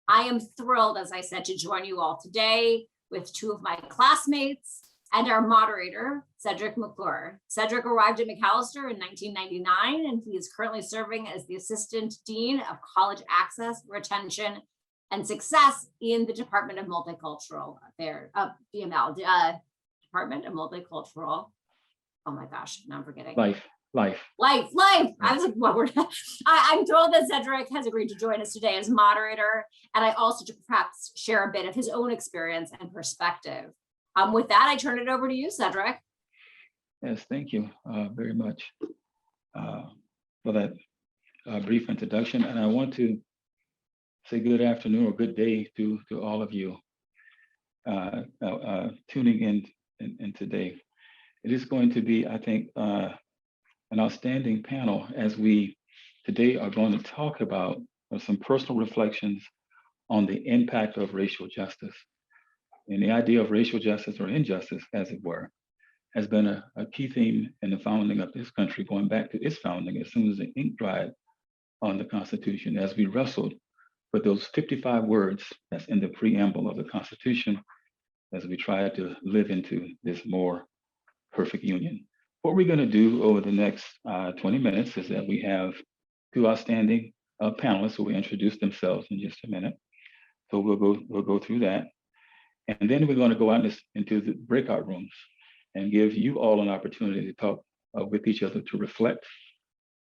I am thrilled, as I said, to join you all today with two of my classmates and our moderator, Cedric McClure. Cedric arrived at Macalester in 1999, and he is currently serving as the Assistant Dean of College Access, Retention, and Success in the Department of Multicultural Affairs, DML, Department of Multicultural. Oh my gosh, now I'm forgetting. Life. I was like, what word? I'm thrilled that Cedric has agreed to join us today as moderator, and I also to perhaps share a bit of his own experience and perspective. With that, I turn it over to you, Cedric. Yes, thank you very much for that brief introduction. And I want to say good afternoon or good day to all of you tuning in today. It is going to be, I think, an outstanding panel as we today are going to talk about some personal reflections on the impact of racial justice. And the idea of racial justice or injustice, as it were, has been a key theme in the founding of this country, going back to its founding as soon as the ink dried on the Constitution, as we wrestled with those 55 words that's in the preamble of the Constitution, as we try to live into this more perfect union. What we're going to do over the next 20 minutes is that we have two outstanding panelists who will introduce themselves in just a minute. So we'll go through that. And then we're going to go out into the breakout rooms and give you all an opportunity to talk with each other, to reflect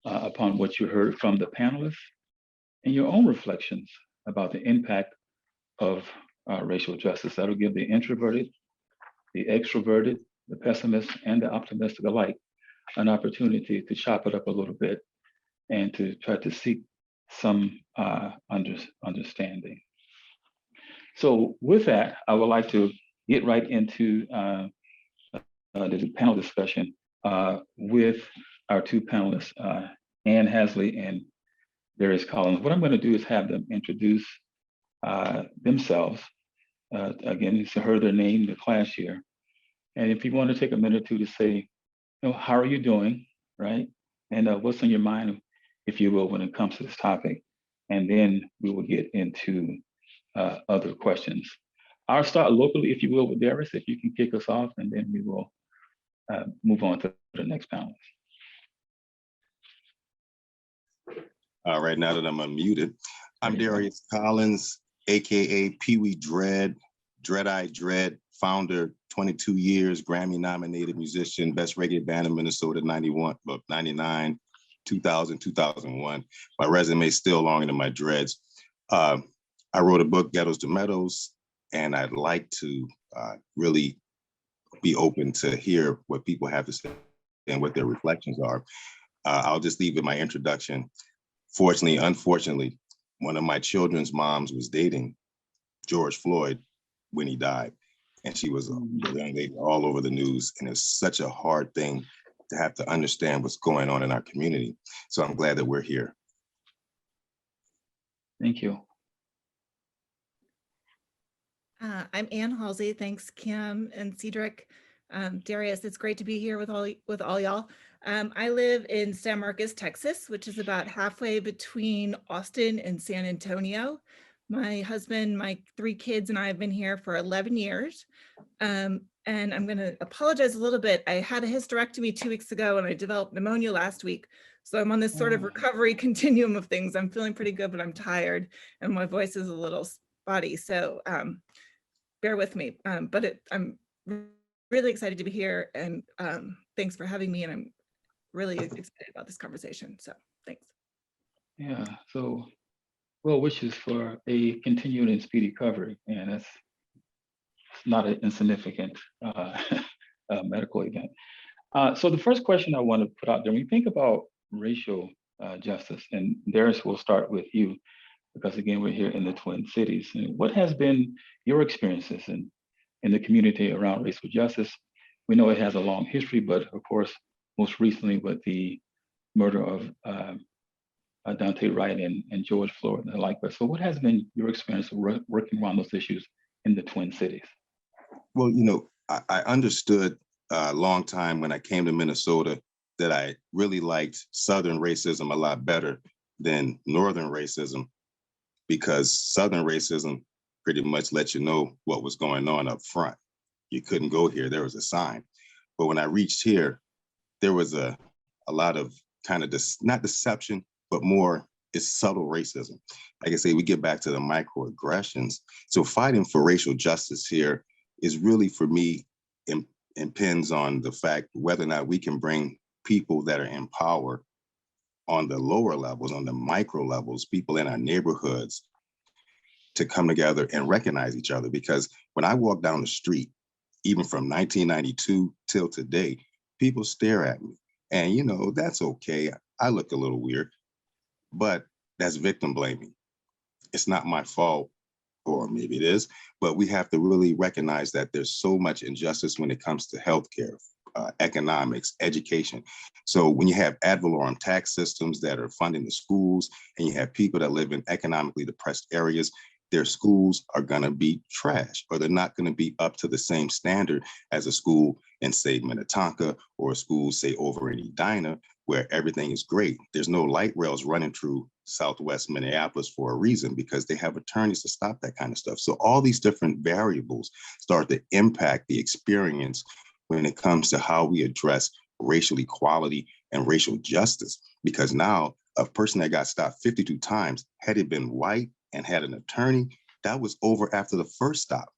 upon what you heard from the panelists and your own reflections about the impact of racial justice. That'll give the introverted, the extroverted, the pessimists, and the optimistic alike an opportunity to chop it up a little bit and to try to seek some understanding. So with that, I would like to get right into the panel discussion with our two panelists, Ann Hasley and Darius Collins. What I'm going to do is have them introduce themselves. Again, to hear their name, the class year. And if you want to take a minute or two to say, how are you doing, right? And what's on your mind, if you will, when it comes to this topic. And then we will get into other questions. I'll start locally, if you will, with Darius, if you can kick us off, and then we will move on to the next panel. All right, now that I'm unmuted, I'm Darius Collins, AKA Pee Wee Dread, Dread-Eye Dread, founder, 22 years, Grammy-nominated musician, best reggae band in Minnesota, 99, 2000, 2001. My resume is still longer than my dreads. I wrote a book, Ghettos to Meadows, and I'd like to really be open to hear what people have to say and what their reflections are. I'll just leave with my introduction. Fortunately, unfortunately, one of my children's moms was dating George Floyd when he died. And she was a young lady all over the news. And it's such a hard thing to have to understand what's going on in our community. So I'm glad that we're here. Thank you. I'm Ann Halsey. Thanks, Kim and Cedric. Darius, it's great to be here with all y'all. I live in San Marcos, Texas, which is about halfway between Austin and San Antonio. My husband, my 3 kids, and I have been here for 11 years. And I'm going to apologize a little bit. I had a hysterectomy 2 weeks ago and I developed pneumonia last week. So I'm on this sort of recovery continuum of things. I'm feeling pretty good, but I'm tired and my voice is a little spotty. So bear with me. But I'm really excited to be here, and thanks for having me. And I'm really excited about this conversation. So thanks. Yeah, so well wishes for a continued and speedy recovery. And that's not an insignificant medical event. So the first question I want to put out there, when you think about racial justice, and Darius, will start with you, because again, we're here in the Twin Cities. And what has been your experiences in the community around racial justice? We know it has a long history, but of course, most recently with the murder of Daunte, Wright, and George Floyd and the like. So what has been your experience of working around those issues in the Twin Cities? Well, I understood a long time when I came to Minnesota that I really liked Southern racism a lot better than Northern racism. because Southern racism pretty much let you know what was going on up front. You couldn't go here, there was a sign. But when I reached here, there was a lot of kind of not deception, but more it's subtle racism. Like I say, we get back to the microaggressions. So fighting for racial justice here is really, for me, impends on the fact whether or not we can bring people that are in power on the lower levels, on the micro levels, people in our neighborhoods, to come together and recognize each other. Because when I walk down the street, even from 1992 till today, people stare at me. And, you know, that's okay. I look a little weird, but that's victim blaming. It's not my fault, or maybe it is, but we have to really recognize that there's so much injustice when it comes to healthcare, economics, education. So when you have ad valorem tax systems that are funding the schools, and you have people that live in economically depressed areas, their schools are going to be trash, or they're not going to be up to the same standard as a school in, say, Minnetonka, or a school, say, over in Edina, where everything is great. There's no light rails running through Southwest Minneapolis for a reason, because they have attorneys to stop that kind of stuff. So all these different variables start to impact the experience when it comes to how we address racial equality and racial justice. Because now a person that got stopped 52 times, had he been white and had an attorney, that was over after the first stop.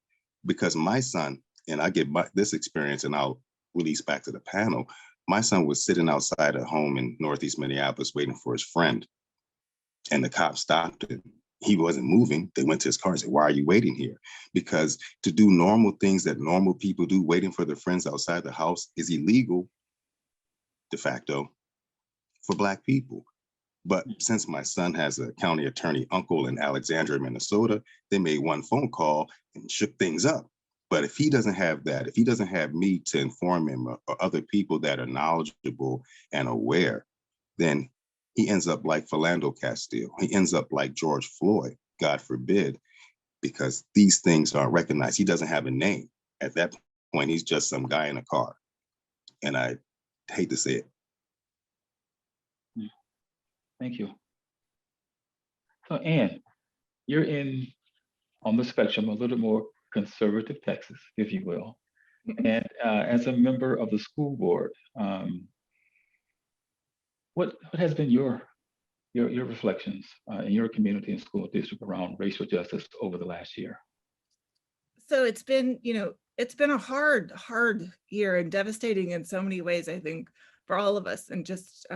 Because my son, and I get this experience and I'll release back to the panel, my son was sitting outside a home in Northeast Minneapolis waiting for his friend, and the cop stopped him. He wasn't moving. They went to his car and said, "Why are you waiting here?" Because to do normal things that normal people do, waiting for their friends outside the house, is illegal de facto for Black people. But since my son has a county attorney uncle in Alexandria, Minnesota, they made one phone call and shook things up. But if he doesn't have that, if he doesn't have me to inform him, or other people that are knowledgeable and aware, then he ends up like Philando Castile. He ends up like George Floyd, God forbid, because these things aren't recognized. He doesn't have a name. At that point, he's just some guy in a car. And I hate to say it. Thank you. So Ann, you're on the spectrum, a little more conservative Texas, if you will. And as a member of the school board, what has been your reflections in your community and school district around racial justice over the last year? So it's been, it's been a hard year, and devastating in so many ways, I think, for all of us. And just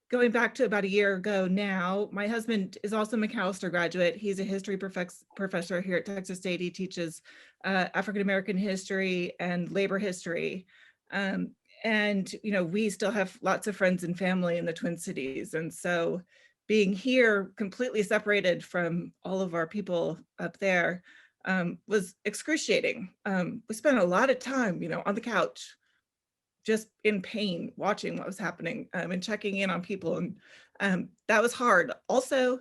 going back to about a year ago now, my husband is also a McAllister graduate. He's a history professor here at Texas State. He teaches African-American history and labor history. And, we still have lots of friends and family in the Twin Cities. And so being here completely separated from all of our people up there was excruciating. We spent a lot of time, on the couch, just in pain, watching what was happening and checking in on people. And that was hard. Also,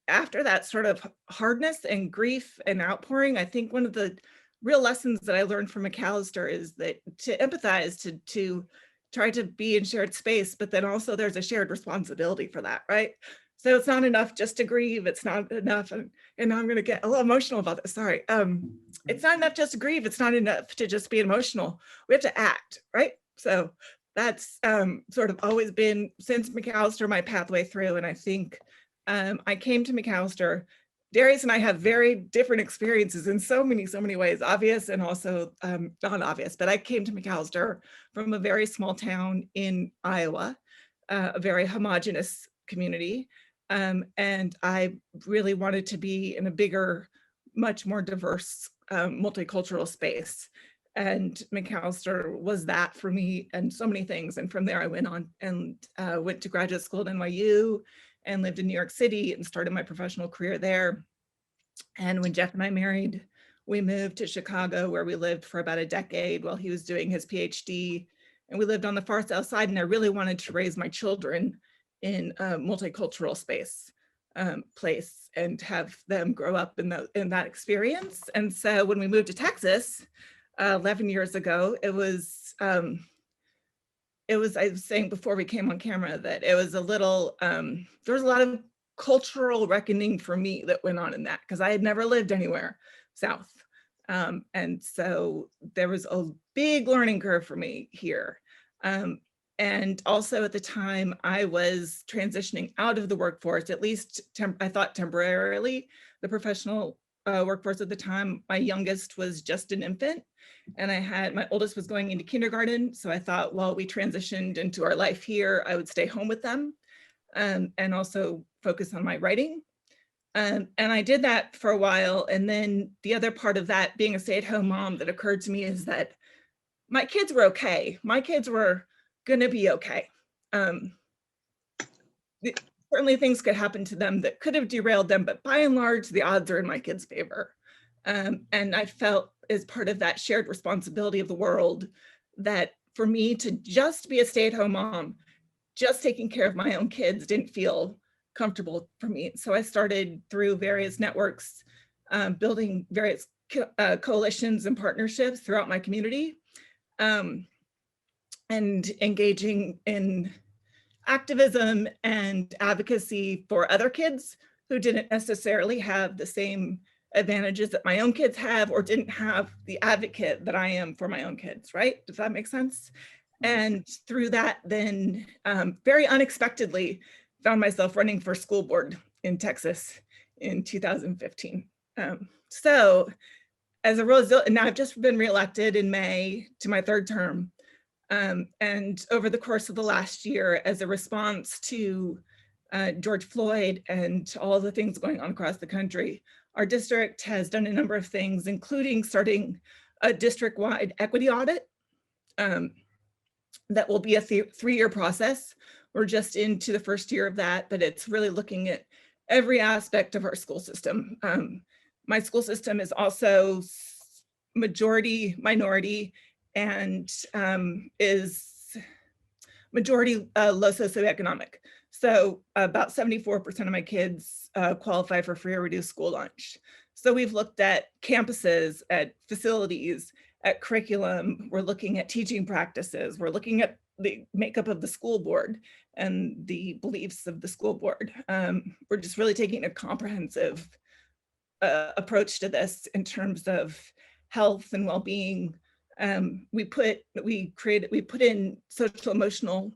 after that sort of hardness and grief and outpouring, I think one of the real lessons that I learned from McAllister is that to empathize, to try to be in shared space, but then also there's a shared responsibility for that, right? So it's not enough just to grieve. It's not enough, and I'm going to get a little emotional about this, sorry. It's not enough just to grieve. It's not enough to just be emotional. We have to act, right? So that's sort of always been, since McAllister, my pathway through. And I think I came to McAllister. Darius and I have very different experiences in so many ways, obvious and also not obvious. But I came to McAllister from a very small town in Iowa, a very homogenous community. And I really wanted to be in a bigger, much more diverse, multicultural space. And McAllister was that for me, and so many things. And from there I went on and went to graduate school at NYU and lived in New York City and started my professional career there. And when Jeff and I married, we moved to Chicago, where we lived for about a decade while he was doing his PhD. And we lived on the far south side, and I really wanted to raise my children in a multicultural place and have them grow up in that experience. And so when we moved to Texas 11 years ago, I was saying before we came on camera that it was a little, there was a lot of cultural reckoning for me that went on in that, because I had never lived anywhere south. And so there was a big learning curve for me here. And also at the time I was transitioning out of the workforce, at least I thought temporarily, the professional workforce at the time. My youngest was just an infant, and my oldest was going into kindergarten. So I thought while we transitioned into our life here, I would stay home with them and also focus on my writing. And I did that for a while. And then the other part of that, being a stay-at-home mom, that occurred to me is that my kids were okay. My kids were going to be okay. Certainly things could happen to them that could have derailed them, but by and large, the odds are in my kids' favor. And I felt, as part of that shared responsibility of the world, that for me to just be a stay-at-home mom, just taking care of my own kids, didn't feel comfortable for me. So I started, through various networks, building various coalitions and partnerships throughout my community, and engaging in activism and advocacy for other kids who didn't necessarily have the same advantages that my own kids have, or didn't have the advocate that I am for my own kids, right? Does that make sense? And through that, then very unexpectedly found myself running for school board in Texas in 2015. So as a result, and now I've just been reelected in May to my third term. And over the course of the last year, as a response to George Floyd and all the things going on across the country, our district has done a number of things, including starting a district-wide equity audit that will be a three-year process. We're just into the first year of that, but it's really looking at every aspect of our school system. My school system is also majority minority and is majority low socioeconomic. So about 74% of my kids qualify for free or reduced school lunch. So we've looked at campuses, at facilities, at curriculum. We're looking at teaching practices. We're looking at the makeup of the school board and the beliefs of the school board. We're just really taking a comprehensive approach to this in terms of health and well-being. We put in social emotional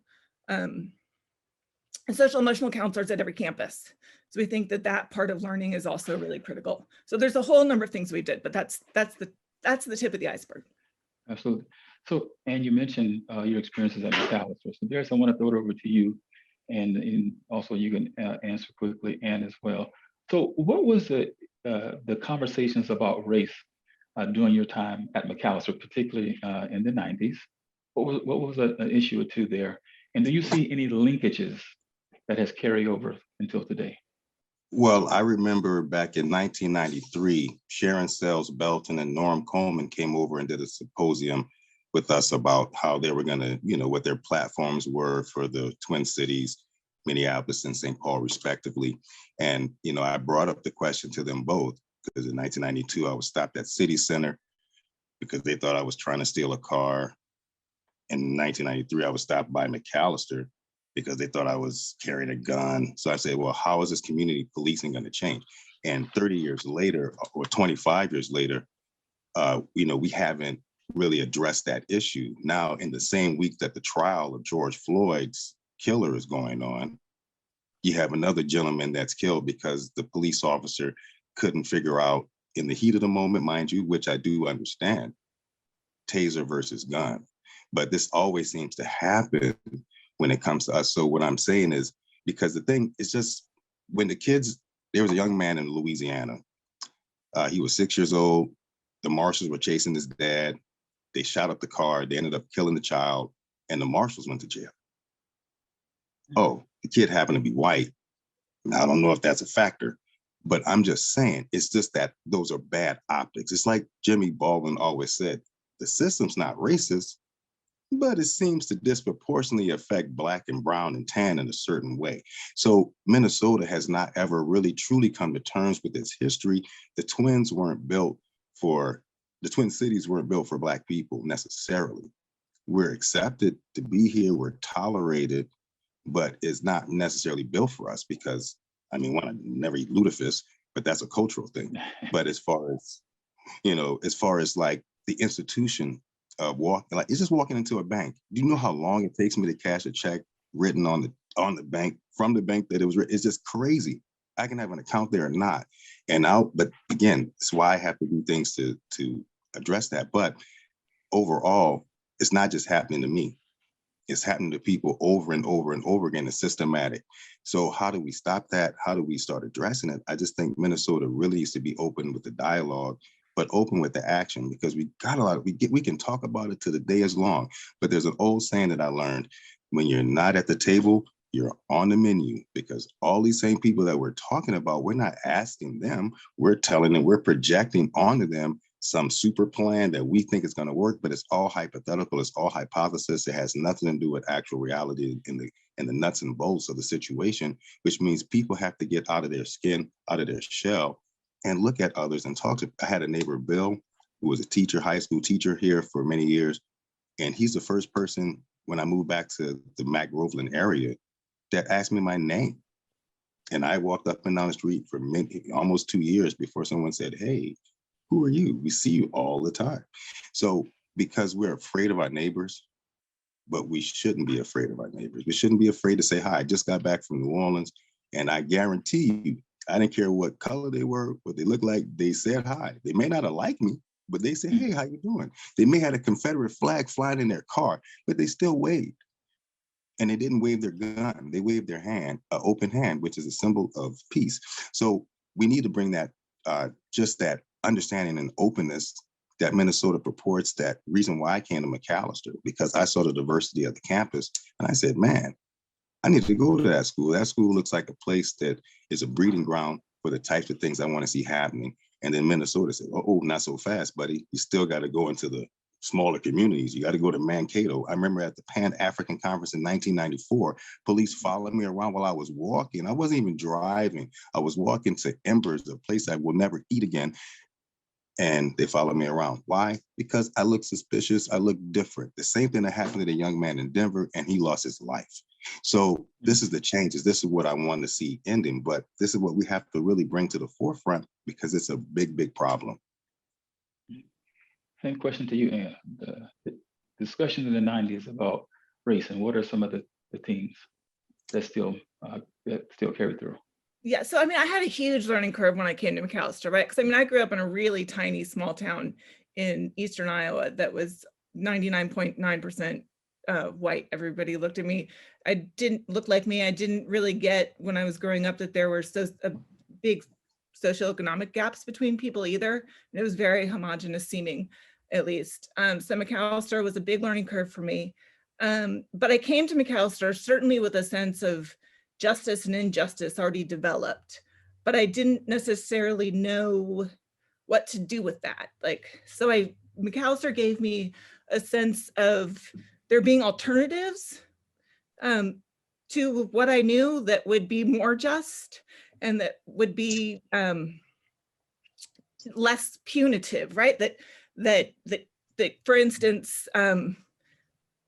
counselors at every campus. So we think that part of learning is also really critical. So there's a whole number of things we did, but that's the tip of the iceberg. Absolutely. So, Anne, you mentioned your experiences at McAllister. So there's, I want to throw it over to you, and also you can answer quickly, Anne, as well. So what was the conversations about race during your time at McAllister, particularly in the 90s? What was an issue or two there? And do you see any linkages that has carried over until today? Well, I remember back in 1993, Sharon Sells Belton and Norm Coleman came over and did a symposium with us about how they were going to, what their platforms were for the Twin Cities, Minneapolis and St. Paul, respectively. And, I brought up the question to them both, because in 1992, I was stopped at City Center because they thought I was trying to steal a car. In 1993, I was stopped by McAllister because they thought I was carrying a gun. So I said, well, how is this community policing going to change? And 30 years later, or 25 years later, we haven't really addressed that issue. Now, in the same week that the trial of George Floyd's killer is going on, you have another gentleman that's killed because the police officer couldn't figure out, in the heat of the moment, mind you, which I do understand, taser versus gun. But this always seems to happen when it comes to us. So what I'm saying is, because the thing is just, when there was a young man in Louisiana. He was 6 years old. The marshals were chasing his dad. They shot up the car. They ended up killing the child, and the marshals went to jail. Oh, the kid happened to be white. Now, I don't know if that's a factor, but I'm just saying, it's just that those are bad optics. It's like Jimmy Baldwin always said, the system's not racist, but it seems to disproportionately affect Black and brown and tan in a certain way. So Minnesota has not ever really truly come to terms with its history. The Twin Cities weren't built for Black people necessarily. We're accepted to be here, we're tolerated, but it's not necessarily built for us, because I mean, one, I never eat lutefisk, but that's a cultural thing. But as far as, as far as like the institution of like it's just walking into a bank. Do you know how long it takes me to cash a check written on the bank, from the bank that it was written? It's just crazy. I can have an account there or not. But again, it's why I have to do things to address that. But overall, it's not just happening to me. It's happening to people over and over and over again. It's systematic. So how do we stop that? How do we start addressing it? I just think Minnesota really needs to be open with the dialogue, but open with the action, because we got a lot. We can talk about it till the day is long. But there's an old saying that I learned: when you're not at the table, you're on the menu. Because all these same people that we're talking about, we're not asking them. We're telling them, we're projecting onto them some super plan that we think is going to work, but it's all hypothetical. It's all hypothesis. It has nothing to do with actual reality in the nuts and bolts of the situation, which means people have to get out of their skin, out of their shell, and look at others and talk to. I had a neighbor, Bill, who was a teacher, high school teacher here for many years. And he's the first person when I moved back to the Mac-Groveland area that asked me my name. And I walked up and down the street for almost 2 years before someone said, "Hey, who are you? We see you all the time." So because we're afraid of our neighbors, but we shouldn't be afraid of our neighbors. We shouldn't be afraid to say hi. I just got back from New Orleans, and I guarantee you, I didn't care what color they were, what they looked like, they said hi. They may not have liked me, but they said, "Hey, how you doing?" They may have a Confederate flag flying in their car, but they still waved. And they didn't wave their gun. They waved their hand, an open hand, which is a symbol of peace. So we need to bring that, just that understanding and openness that Minnesota purports. That reason why I came to McAllister, because I saw the diversity of the campus. And I said, man, I need to go to that school. That school looks like a place that is a breeding ground for the types of things I want to see happening. And then Minnesota said, oh, not so fast, buddy. You still got to go into the smaller communities. You got to go to Mankato. I remember at the Pan-African Conference in 1994, police followed me around while I was walking. I wasn't even driving. I was walking to Embers, a place I will never eat again. And they followed me around. Why? Because I look suspicious. I look different. The same thing that happened to the young man in Denver, and he lost his life. So this is the changes. This is what I want to see ending. But this is what we have to really bring to the forefront, because it's a big, big problem. Same question to you, Ann. The discussion in the 90s about race, and what are some of the themes that still carry through? Yeah, so I mean, I had a huge learning curve when I came to McAllister, right? Because I mean, I grew up in a really tiny small town in eastern Iowa that was 99.9% white. Everybody looked at me. I didn't look like me. I didn't really get, when I was growing up, that there were big socioeconomic gaps between people either. And it was very homogenous seeming, at least. So McAllister was a big learning curve for me. But I came to McAllister certainly with a sense of justice and injustice already developed, but I didn't necessarily know what to do with that. So McAllister gave me a sense of there being alternatives to what I knew that would be more just and that would be less punitive, right? That for instance,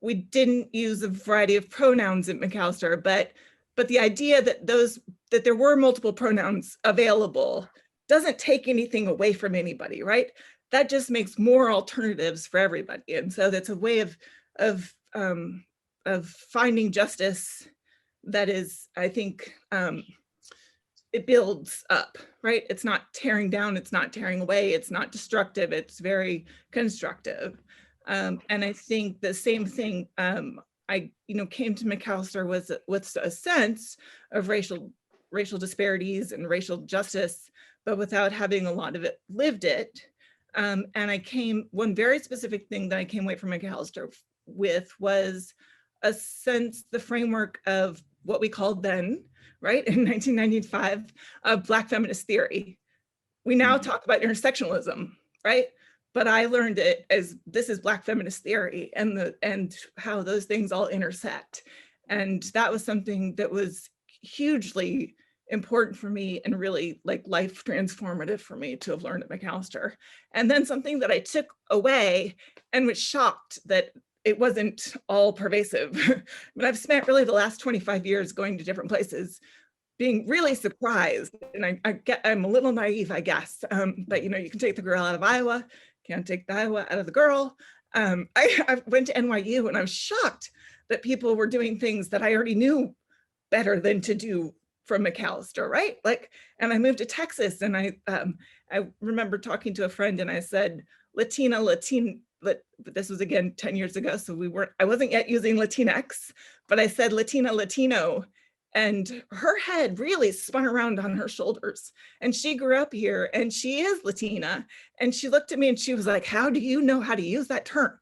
we didn't use a variety of pronouns at McAllister, but the idea that there were multiple pronouns available doesn't take anything away from anybody, right? That just makes more alternatives for everybody. And so that's a way of finding justice that is, I think, it builds up, right? It's not tearing down, it's not tearing away, it's not destructive, it's very constructive. And I think the same thing, I came to McAllister with a sense of racial disparities and racial justice, but without having a lot of it lived it. And one very specific thing that I came away from McAllister with was a sense, the framework of what we called then, right, in 1995, of Black feminist theory. We now talk about intersectionalism, right? But I learned it as this is Black feminist theory and how those things all intersect. And that was something that was hugely important for me and really life transformative for me to have learned at McAllister. And then something that I took away and was shocked that it wasn't all pervasive. But I've spent really the last 25 years going to different places being really surprised. And I'm a little naive, I guess. But you know, you can take the girl out of Iowa, can't take the Iowa out of the girl. I went to NYU and I was shocked that people were doing things that I already knew better than to do from McAllister, right? Like, and I moved to Texas, and I remember talking to a friend, and I said, this was again 10 years ago, so I wasn't yet using Latinx, but I said Latina, Latino, and her head really spun around on her shoulders. And she grew up here, and she is Latina, and she looked at me and she was like, how do you know how to use that term?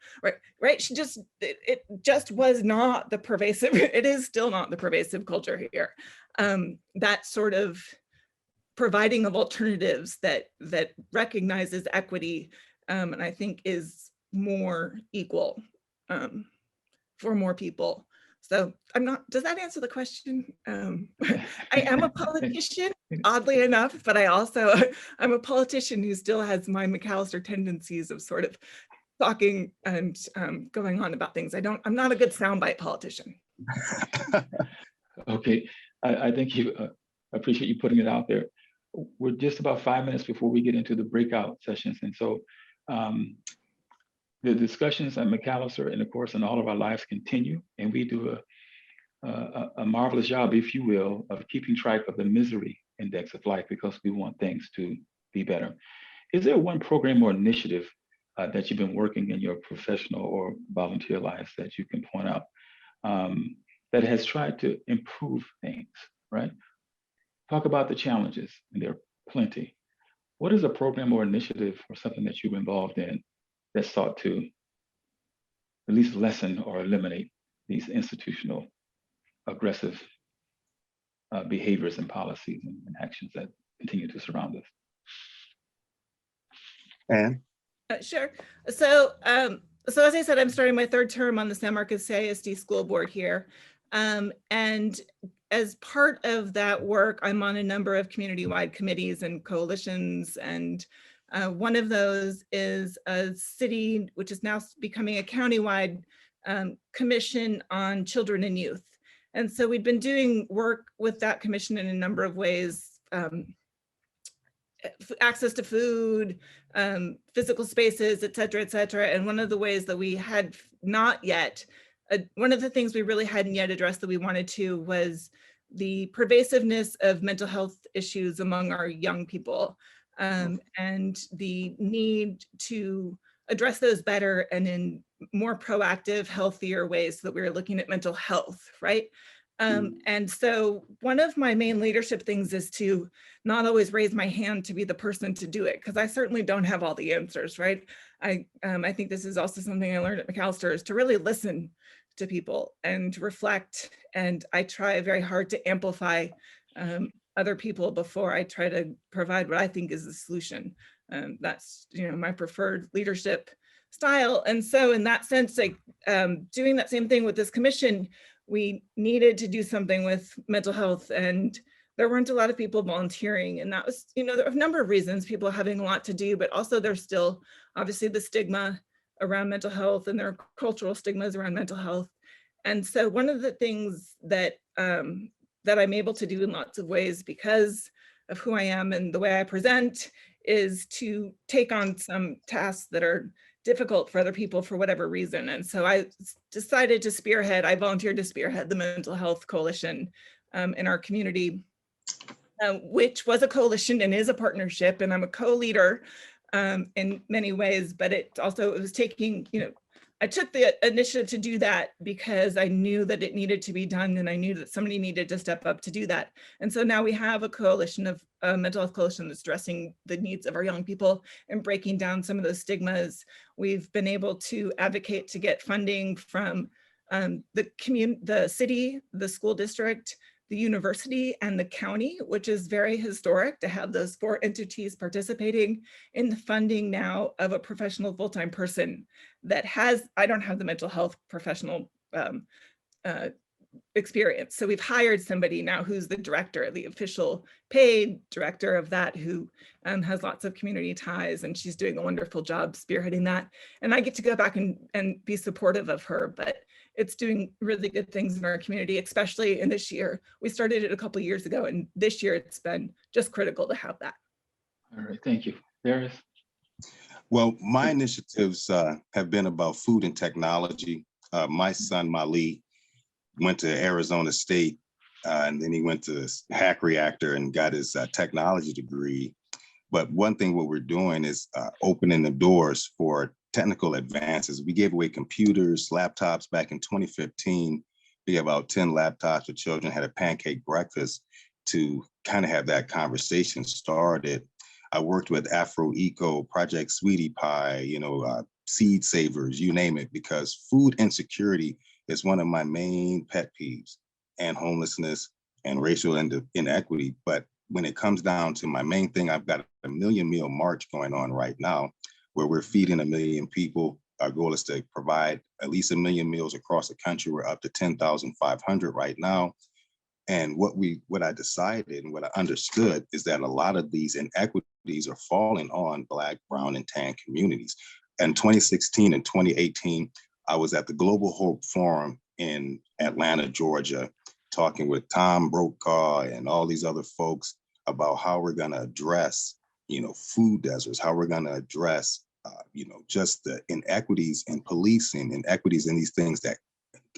Right? She just, it just was not the pervasive, it is still not the pervasive culture here. That sort of providing of alternatives that recognizes equity, and I think is more equal for more people. So does that answer the question? I am a politician, oddly enough, but I'm a politician who still has my McAllister tendencies of sort of talking and going on about things. I'm not a good soundbite politician. Okay, I think you appreciate you putting it out there. We're just about 5 minutes before we get into the breakout sessions. And so the discussions at McAllister and of course in all of our lives continue, and we do a marvelous job, if you will, of keeping track of the misery index of life because we want things to be better. Is there one program or initiative that you've been working in your professional or volunteer lives that you can point out that has tried to improve things, right? Talk about the challenges, and there are plenty. What is a program or initiative or something that you've involved in that sought to at least lessen or eliminate these institutional aggressive behaviors and policies and actions that continue to surround us? And Sure. So as I said, I'm starting my third term on the San Marcos CISD school board here. And as part of that work, I'm on a number of community-wide committees and coalitions. And one of those is a city, which is now becoming a county-wide commission on children and youth. And so we've been doing work with that commission in a number of ways. Access to food, physical spaces, et cetera, et cetera. And one of the ways that we had not yet, one of the things we really hadn't yet addressed that we wanted to was the pervasiveness of mental health issues among our young people, and the need to address those better and in more proactive, healthier ways so that we were looking at mental health, right? And so one of my main leadership things is to not always raise my hand to be the person to do it, because I certainly don't have all the answers, right? I think this is also something I learned at McAllister, is to really listen to people and reflect. And I try very hard to amplify other people before I try to provide what I think is the solution. That's, you know, my preferred leadership style. And so in that sense, like doing that same thing with this commission, we needed to do something with mental health, and there weren't a lot of people volunteering. And that was, you know, there are a number of reasons, people having a lot to do, but also there's still obviously the stigma around mental health, and there are cultural stigmas around mental health. And so one of the things that that I'm able to do in lots of ways because of who I am and the way I present is to take on some tasks that are difficult for other people for whatever reason. And so I decided to I volunteered to spearhead the mental health coalition in our community, which was a coalition and is a partnership. And I'm a co-leader in many ways, but it was taking, you know, I took the initiative to do that because I knew that it needed to be done, and I knew that somebody needed to step up to do that. And so now we have a coalition of mental health coalition that's addressing the needs of our young people and breaking down some of those stigmas. We've been able to advocate to get funding from the city, the school district, the university, and the county, which is very historic to have those 4 entities participating in the funding now of a professional full-time person that I don't have the mental health professional experience. So we've hired somebody now who's the director, the official paid director of that, who has lots of community ties, and she's doing a wonderful job spearheading that. And I get to go back and be supportive of her, but it's doing really good things in our community, especially in this year. We started it a couple of years ago, and this year it's been just critical to have that. All right, thank you. Darius? Well, my initiatives have been about food and technology. My son, Mali, went to Arizona State, and then he went to Hack Reactor and got his technology degree. But one thing what we're doing is opening the doors for technical advances. We gave away computers, laptops back in 2015. We had about 10 laptops. The children had a pancake breakfast to kind of have that conversation started. I worked with Afro Eco, Project Sweetie Pie, Seed Savers, you name it, because food insecurity is one of my main pet peeves, and homelessness and racial inequity. But when it comes down to my main thing, I've got a million meal march going on right now where we're feeding 1 million people. Our goal is to provide at least 1 million meals across the country. We're up to 10,500 right now. And what I decided and what I understood is that a lot of these inequities are falling on Black, brown, and tan communities. In 2016 and 2018, I was at the Global Hope Forum in Atlanta, Georgia, talking with Tom Brokaw and all these other folks about how we're going to address, food deserts, how we're going to address, just the inequities in policing, inequities in these things that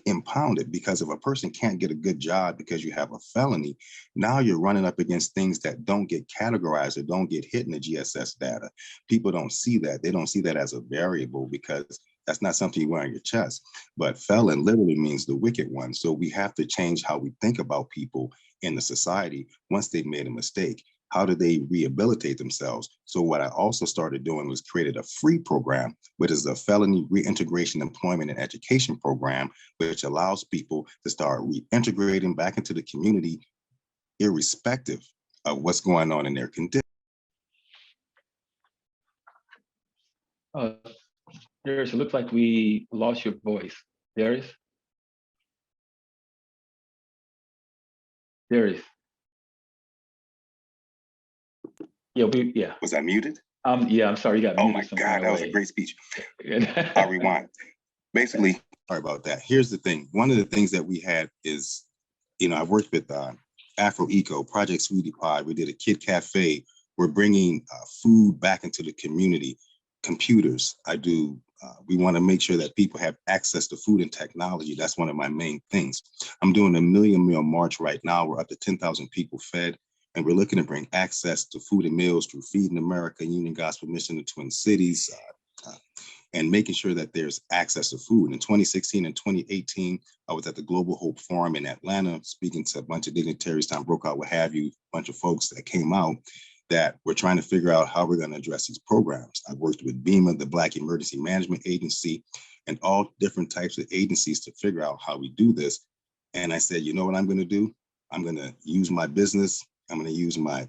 impound it. Because if a person can't get a good job because you have a felony, now you're running up against things that don't get categorized or don't get hit in the GSS data. People don't see that. They don't see that as a variable because that's not something you wear on your chest. But felon literally means the wicked one. So we have to change how we think about people in the society once they've made a mistake. How do they rehabilitate themselves? So what I also started doing was created a free program, which is a felony reintegration employment and education program, which allows people to start reintegrating back into the community, irrespective of what's going on in their condition. Darius, it looks like we lost your voice. Darius? Darius? Yeah. Was I muted? Yeah, I'm sorry, you got muted. Oh my God, that was a great speech. I'll rewind. Basically, sorry about that. Here's the thing. One of the things that we had is, I worked with Afro Eco, Project Sweetie Pie. We did a kid cafe. We're bringing food back into the community. Computers. We want to make sure that people have access to food and technology. That's one of my main things. I'm doing a 1 million meal march right now. We're up to 10,000 people fed. And we're looking to bring access to food and meals through Feeding America, Union Gospel Mission, the Twin Cities, and making sure that there's access to food. In 2016 and 2018, I was at the Global Hope Forum in Atlanta, speaking to a bunch of dignitaries, Tom Brokaw, what have you, a bunch of folks that came out that we're trying to figure out how we're going to address these programs. I worked with BEMA, the Black Emergency Management Agency, and all different types of agencies to figure out how we do this. And I said, you know what I'm going to do? I'm going to use my business. I'm going to use my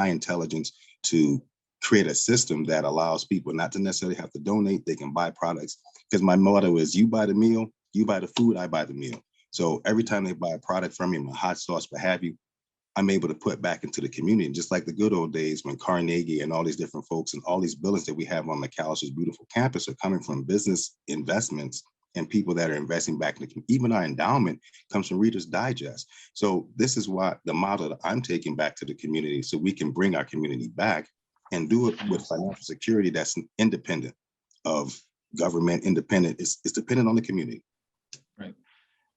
intelligence to create a system that allows people not to necessarily have to donate. They can buy products, because my motto is you buy the meal, you buy the food, I buy the meal. So every time they buy a product from me, my hot sauce, what have you, I'm able to put back into the community. And just like the good old days when Carnegie and all these different folks and all these buildings that we have on McAllister's beautiful campus are coming from business investments and people that are investing back in the, even our endowment comes from Reader's Digest. So this is what the model that I'm taking back to the community, so we can bring our community back and do it with financial security that's independent of government, independent. It's dependent on the community. Right.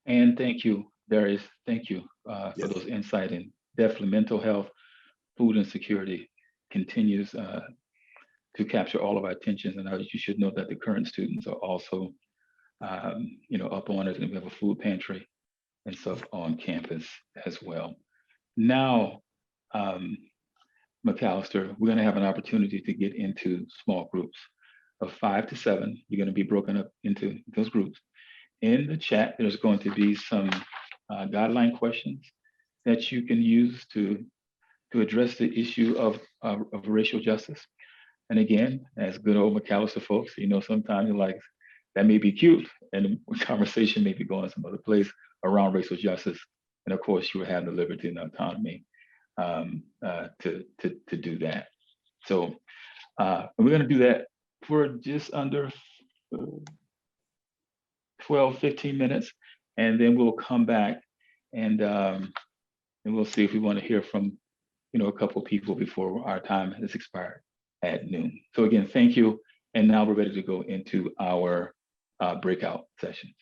And thank you, Darius. Thank you for those insight. And definitely mental health, food insecurity continues to capture all of our attention. And you should know that the current students are also up on it, and we have a food pantry and stuff on campus as well. Now, McAllister, we're going to have an opportunity to get into small groups of 5 to 7. You're going to be broken up into those groups. In the chat, there's going to be some guideline questions that you can use to address the issue of racial justice. And again, as good old McAllister folks, sometimes you're like, that may be cute, and the conversation may be going some other place around racial justice. And of course, you will have the liberty and autonomy to do that. So we're going to do that for just under 12, 15 minutes, and then we'll come back and we'll see if we want to hear from, a couple of people before our time has expired at noon. So again, thank you. And now we're ready to go into our breakout sessions.